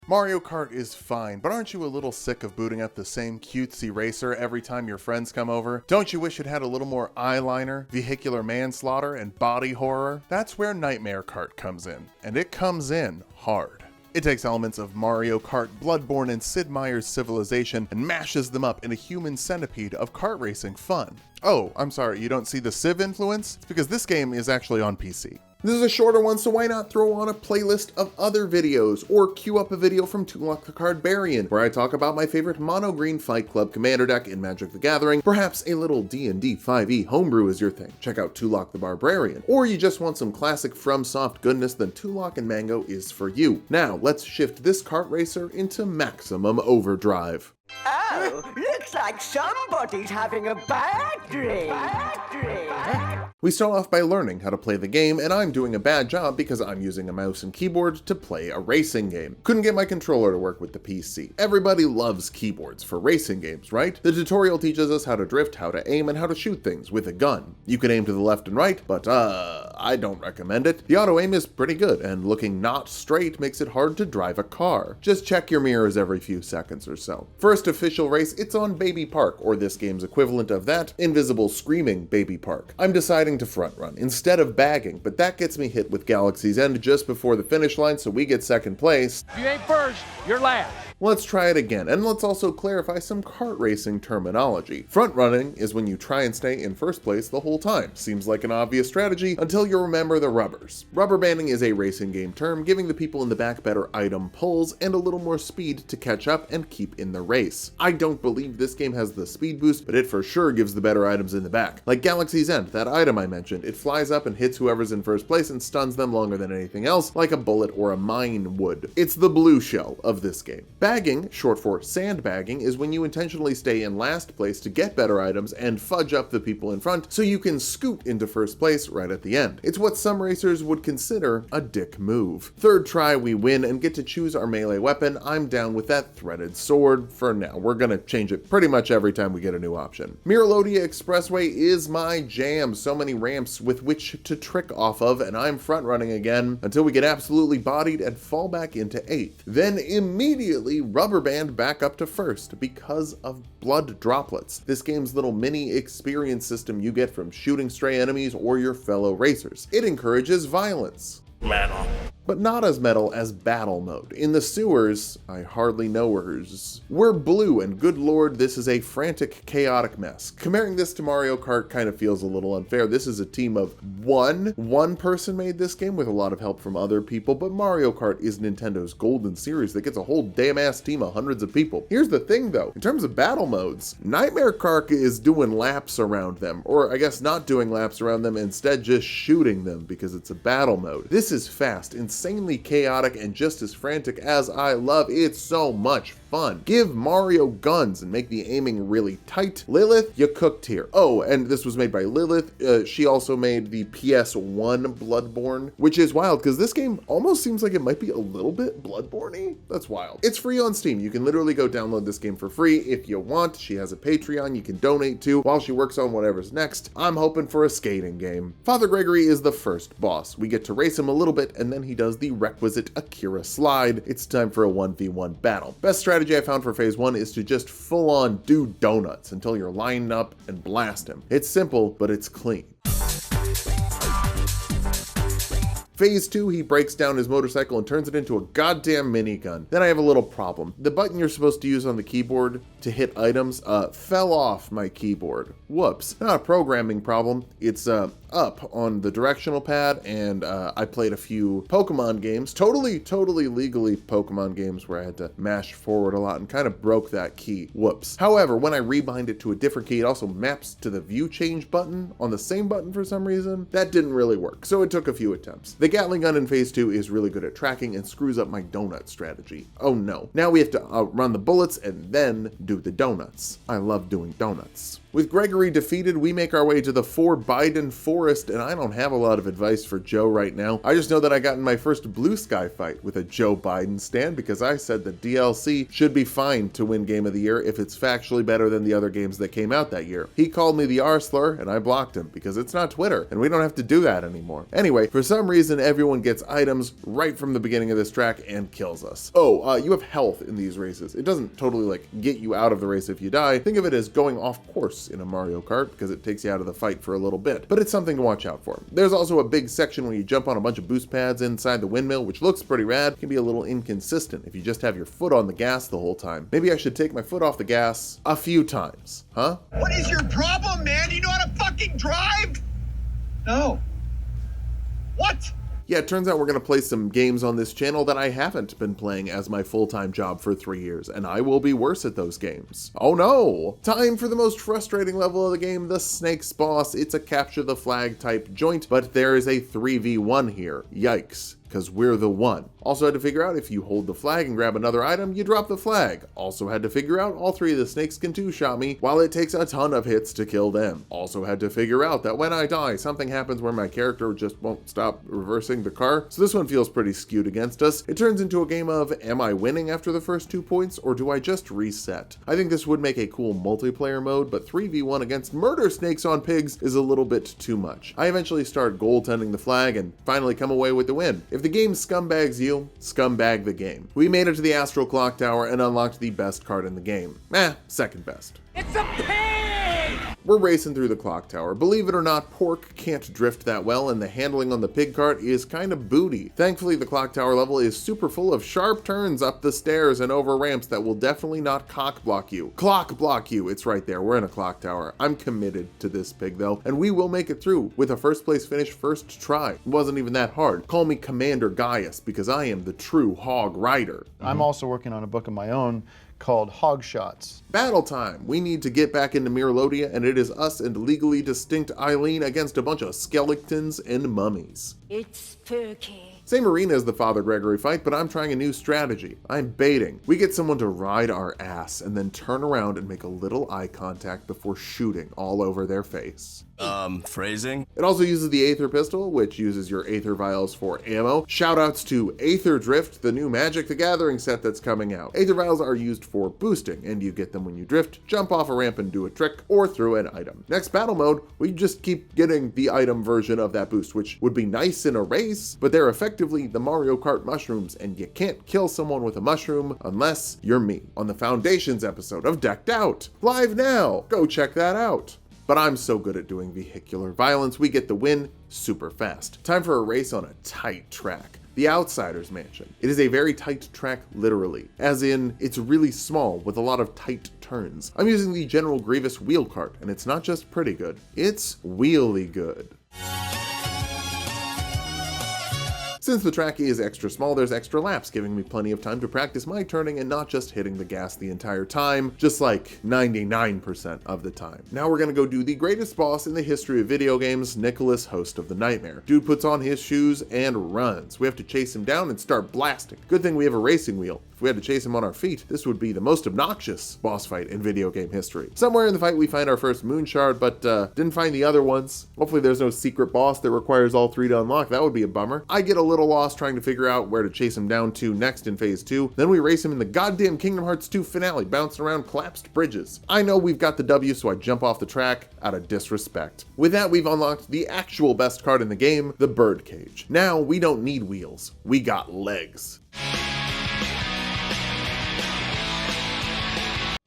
Mario Kart is fine, but aren't you a little sick of booting up the same cutesy racer every time your friends come over? Don't you wish it had a little more eyeliner, vehicular manslaughter, and body horror? That's where Nightmare Kart comes in, and it comes in hard. It takes elements of Mario Kart, Bloodborne, and Sid Meier's Civilization and mashes them up in a human centipede of kart racing fun. Oh, I'm sorry, you don't see the Civ influence? It's because this game is actually on PC. This is a shorter one, so why not throw on a playlist of other videos, or queue up a video from Tulok the Cardbarian, where I talk about my favorite mono green Fight Club commander deck in Magic the Gathering. Perhaps a little D&D 5e homebrew is your thing. Check out Tulok the Barbarian. Or you just want some classic FromSoft goodness, then Tulok and Mango is for you. Now, let's shift this kart racer into maximum overdrive. Oh, looks like somebody's having a bad dream. We start off by learning how to play the game, and I'm doing a bad job because I'm using a mouse and keyboard to play a racing game. Couldn't get my controller to work with the PC. Everybody loves keyboards for racing games, right? The tutorial teaches us how to drift, how to aim, and how to shoot things with a gun. You can aim to the left and right, but I don't recommend it. The auto aim is pretty good, and looking not straight makes it hard to drive a car. Just check your mirrors every few seconds or so. First official race, it's on Baby Park, or this game's equivalent of that, Invisible Screaming Baby Park. I'm deciding to front run instead of bagging, but that gets me hit with Galaxy's End just before the finish line, so we get second place. If you ain't first, you're last. Let's try it again, and let's also clarify some kart racing terminology. Front running is when you try and stay in first place the whole time. Seems like an obvious strategy until you remember the rubbers. Rubber banding is a racing game term, giving the people in the back better item pulls and a little more speed to catch up and keep in the race. I don't believe this game has the speed boost, but it for sure gives the better items in the back. Like Galaxy's End, that item I mentioned, it flies up and hits whoever's in first place and stuns them longer than anything else, like a bullet or a mine would. It's the blue shell of this game. Bagging, short for sandbagging, is when you intentionally stay in last place to get better items and fudge up the people in front so you can scoot into first place right at the end. It's what some racers would consider a dick move. Third try, we win and get to choose our melee weapon. I'm down with that threaded sword for now. We're gonna change it pretty much every time we get a new option. Miralodia Expressway is my jam. So many ramps with which to trick off of, and I'm front running again until we get absolutely bodied and fall back into 8th. Then immediately rubber band back up to first because of blood droplets. This game's little mini experience system you get from shooting stray enemies or your fellow racers. It encourages violence. Metal. But not as metal as battle mode. In the sewers, I hardly know hers, we're blue, and good lord, this is a frantic, chaotic mess. Comparing this to Mario Kart kind of feels a little unfair. This is a team of one. One person made this game with a lot of help from other people, but Mario Kart is Nintendo's golden series that gets a whole damn ass team of hundreds of people. Here's the thing though, in terms of battle modes, Nightmare Kart is doing laps around them, or I guess not doing laps around them, instead just shooting them because it's a battle mode. This is fast, insanely chaotic, and just as frantic as I love. It's so much fun. Give Mario guns and make the aiming really tight. Lilith, you cooked here. Oh, and this was made by Lilith. She also made the PS1 Bloodborne, which is wild because this game almost seems like it might be a little bit Bloodborne-y. That's wild. It's free on Steam. You can literally go download this game for free if you want. She has a Patreon you can donate to while she works on whatever's next. I'm hoping for a skating game. Father Gregory is the first boss. We get to race him a little bit, and then he does the requisite Akira slide. It's time for a 1v1 battle. Best strategy I found for phase 1 is to just full on do donuts until you're lined up and blast him. It's simple, but it's clean. Phase 2, he breaks down his motorcycle and turns it into a goddamn minigun. Then I have a little problem. The button you're supposed to use on the keyboard to hit items fell off my keyboard. Whoops. Not a programming problem. It's up on the directional pad, and I played a few Pokemon games, totally legally Pokemon games where I had to mash forward a lot and kind of broke that key. Whoops. However, when I rebind it to a different key, it also maps to the view change button on the same button for some reason. That didn't really work, so it took a few attempts. The Gatling gun in phase 2 is really good at tracking and screws up my donut strategy. Oh no. Now we have to outrun the bullets and then do the donuts. I love doing donuts. With Gregory defeated, we make our way to the 4 Biden Forest, and I don't have a lot of advice for Joe right now. I just know that I got in my first blue sky fight with a Joe Biden stan because I said that DLC should be fine to win Game of the Year if it's factually better than the other games that came out that year. He called me the R slur, and I blocked him because it's not Twitter, and we don't have to do that anymore. Anyway, for some reason, everyone gets items right from the beginning of this track and kills us. Oh, you have health in these races. It doesn't totally like get you out of the race if you die. Think of it as going off course in a Mario Kart because it takes you out of the fight for a little bit, but it's something to watch out for. There's also a big section where you jump on a bunch of boost pads inside the windmill, which looks pretty rad. It can be a little inconsistent if you just have your foot on the gas the whole time. Maybe I should take my foot off the gas a few times, huh? What is your problem, man? Do you know how to fucking drive? No. What? Yeah, it turns out we're going to play some games on this channel that I haven't been playing as my full-time job for 3 years, and I will be worse at those games. Oh no! Time for the most frustrating level of the game, the Snakes boss. It's a capture the flag type joint, but there is a 3v1 here. Yikes. Because we're the one. Also had to figure out if you hold the flag and grab another item, you drop the flag. Also had to figure out all 3 of the snakes can two-shot me, while it takes a ton of hits to kill them. Also had to figure out that when I die, something happens where my character just won't stop reversing the car. So this one feels pretty skewed against us. It turns into a game of, am I winning after the first 2 points, or do I just reset? I think this would make a cool multiplayer mode, but 3v1 against murder snakes on pigs is a little bit too much. I eventually start goaltending the flag and finally come away with the win. If the game scumbags you, scumbag the game. We made it to the Astral Clock Tower and unlocked the best card in the game. Second best. It's a pig! We're racing through the clock tower. Believe it or not, pork can't drift that well, and the handling on the pig cart is kind of booty. Thankfully, the clock tower level is super full of sharp turns up the stairs and over ramps that will definitely not cock block you. Clock block you, it's right there, we're in a clock tower. I'm committed to this pig though, and we will make it through with a first place finish first try. It wasn't even that hard. Call me Commander Gaius, because I am the true hog rider. I'm also working on a book of my own called Hog Shots. Battle time. We need to get back into Miralodia, and it is us and legally distinct Eileen against a bunch of skeletons and mummies. It's spooky. Same arena as the Father Gregory fight, but I'm trying a new strategy. I'm baiting. We get someone to ride our ass and then turn around and make a little eye contact before shooting all over their face. Phrasing? It also uses the Aether Pistol, which uses your Aether Vials for ammo. Shoutouts to Aether Drift, the new Magic the Gathering set that's coming out. Aether Vials are used for boosting, and you get them when you drift, jump off a ramp and do a trick, or through an item. Next battle mode, we just keep getting the item version of that boost, which would be nice in a race, but they're effectively the Mario Kart mushrooms, and you can't kill someone with a mushroom unless you're me, on the Foundations episode of Decked Out. Live now! Go check that out. But I'm so good at doing vehicular violence, we get the win super fast. Time for a race on a tight track. The Outsider's Mansion. It is a very tight track literally, as in it's really small with a lot of tight turns. I'm using the General Grievous wheel cart, and it's not just pretty good, it's wheelie good. Since the track is extra small, there's extra laps, giving me plenty of time to practice my turning and not just hitting the gas the entire time, just like 99% of the time. Now we're gonna go do the greatest boss in the history of video games, Nicholas, Host of the Nightmare. Dude puts on his shoes and runs. We have to chase him down and start blasting. Good thing we have a racing wheel. If we had to chase him on our feet, this would be the most obnoxious boss fight in video game history. Somewhere in the fight we find our first moon shard, but didn't find the other ones. Hopefully there's no secret boss that requires all 3 to unlock. That would be a bummer. I get a little lost trying to figure out where to chase him down to next in phase 2. Then we race him in the goddamn Kingdom Hearts 2 finale, bouncing around collapsed bridges. I know we've got the W, so I jump off the track out of disrespect. With that, we've unlocked the actual best card in the game, the Birdcage. Now we don't need wheels, we got legs.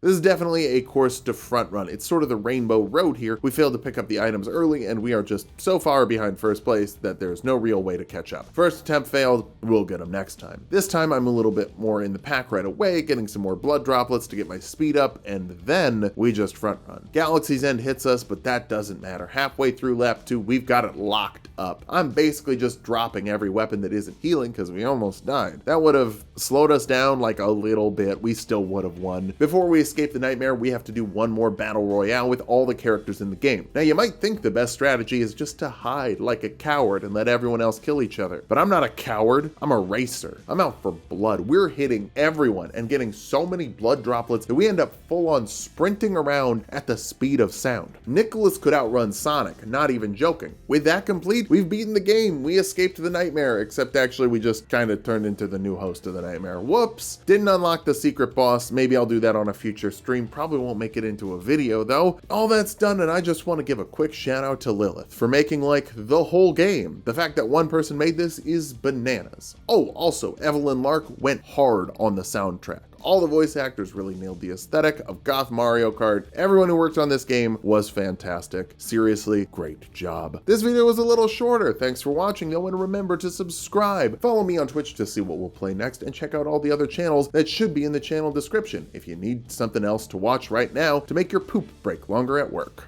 This is definitely a course to front run. It's sort of the Rainbow Road here. We failed to pick up the items early, and we are just so far behind first place that there's no real way to catch up. First attempt failed, we'll get them next time. This time I'm a little bit more in the pack right away, getting some more blood droplets to get my speed up, and then we just front run. Galaxy's End hits us, but that doesn't matter. Halfway through lap 2, we've got it locked up. I'm basically just dropping every weapon that isn't healing because we almost died. That would have slowed us down like a little bit. We still would have won. Before we escape the nightmare, we have to do one more battle royale with all the characters in the game. Now you might think the best strategy is just to hide like a coward and let everyone else kill each other. But I'm not a coward, I'm a racer. I'm out for blood. We're hitting everyone and getting so many blood droplets that we end up full on sprinting around at the speed of sound. Nicholas could outrun Sonic, not even joking. With that complete, we've beaten the game. We escaped the nightmare, except actually we just kind of turned into the new host of the nightmare. Whoops! Didn't unlock the secret boss. Maybe I'll do that on a future stream. Probably won't make it into a video though. All that's done, and I just want to give a quick shout out to Lilith for making like the whole game. The fact that one person made this is bananas. Oh, also, Evelyn Lark went hard on the soundtrack. All the voice actors really nailed the aesthetic of Goth Mario Kart. Everyone who worked on this game was fantastic. Seriously, great job. This video was a little shorter. Thanks for watching though, and remember to subscribe. Follow me on Twitch to see what we'll play next, and check out all the other channels that should be in the channel description if you need something else to watch right now to make your poop break longer at work.